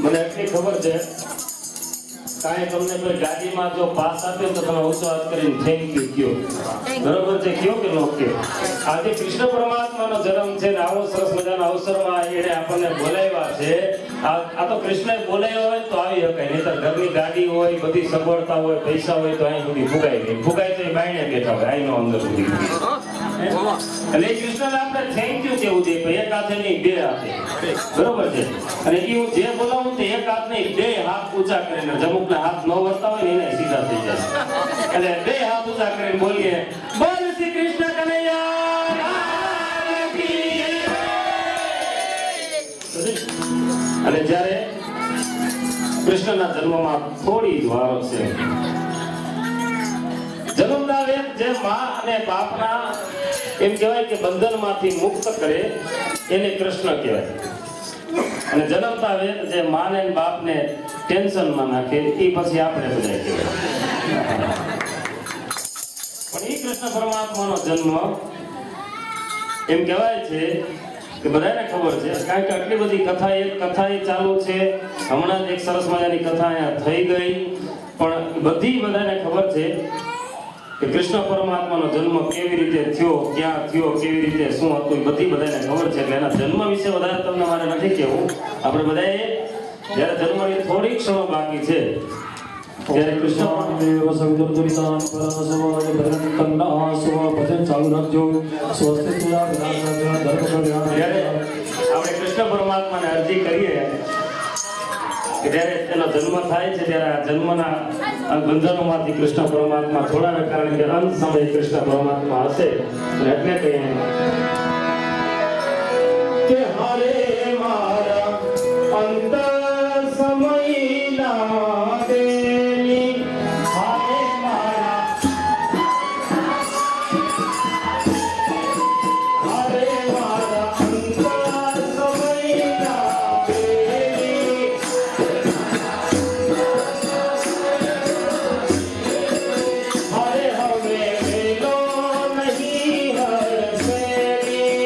મને એટલી ખબર છે કાંઈ તમને કોઈ ગાડીમાં જો પાસ આપ્યો તો તમે ઊંચો હાથ કરીને થેન્ક યુ કયો, બરોબર છે? કયો કે નો કયો? આજે કૃષ્ણ પરમાત્માનો જન્મ છે ને આવો સરસ મજાના અવસરમાં એને આપણને બોલાવ્યા છે. આ તો કૃષ્ણએ બોલાવ્યા હોય તો આવી શકાય, નહીંતર ઘરની ગાડી હોય, બધી સગવડતા હોય, પૈસા હોય તો અહીં સુધી ફુગાય નહીં. ફુગાય તો એ બાયણે બેઠા હોય, અહીંનો અંદર સુધી. એટલે કૃષ્ણને આપણે થેન્ક યુ કેવું છે, એક હાથે નહીં બે હાથે, બરોબર છે? અને એ હું જે બોલાવું તો એક હાથ નહીં બે હાથ ઊંચા કરીને, જમુકના હાથ ન વળતા હોય ને એને સીધા થઈ જાય. એટલે બે હાથ ઊંચા કરીને બોલીએ, બોલ શ્રી કૃષ્ણ કનૈયા. અને જ્યારે કૃષ્ણના જન્મમાં થોડી જ વાર છે, જન્મના વેદ જે માં અને બાપના એમ કહેવાય કે બંધનમાંથી મુક્ત કરે એને કૃષ્ણ કહેવાય. અને જન્મતા વેદ જે માને અને બાપને ટેન્શનમાં નાખે એ પછી આપણે બધા કહેવાય. પણ એ કૃષ્ણ પરમાત્માનો જન્મ એમ કહેવાય છે કે બધાને ખબર છે, કારણ કે આટલી બધી કથા એ ચાલુ છે. હમણાં જ એક સરસ મજાની કથા અહીંયા થઈ ગઈ, પણ બધી બધાને ખબર છે કે કૃષ્ણ પરમાત્માનો જન્મ કેવી રીતે થયો, ક્યાં થયો, કેવી રીતે શું હતું, એ બધી બધાને ખબર છે. એટલે એના જન્મ વિશે વધારે તમને મારે નથી કહેવું. આપણે બધાએ જ્યારે જન્મની થોડી ક્ષણો બાકી છે ત્યારે કૃષ્ણ ચાલુ રાખજો. આપણે કૃષ્ણ પરમાત્માને અરજી કરીએ કે જ્યારે તેનો જન્મ થાય છે ત્યારે આ જન્મના બંધનોમાંથી કૃષ્ણ પરમાત્મા છોડાવે, કારણ કે અંત સમયે કૃષ્ણ પરમાત્મા હશે. એટલે કહીએ કે હારે મારા અંત સમયના દેની, હારે મારા અંત સમયના દેની, હારે હવે મેલો નહીં હરસેની.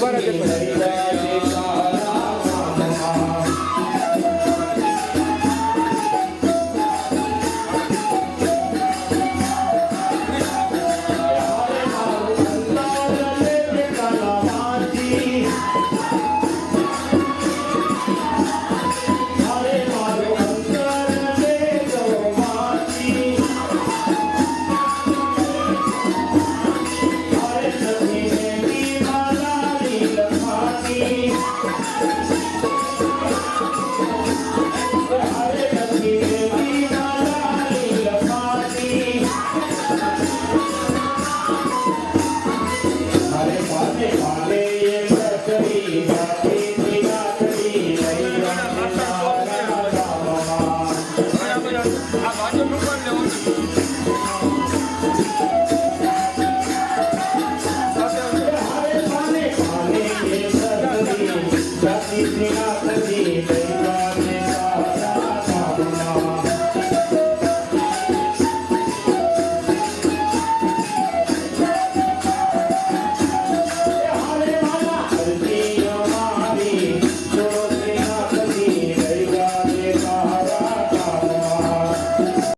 બરાબર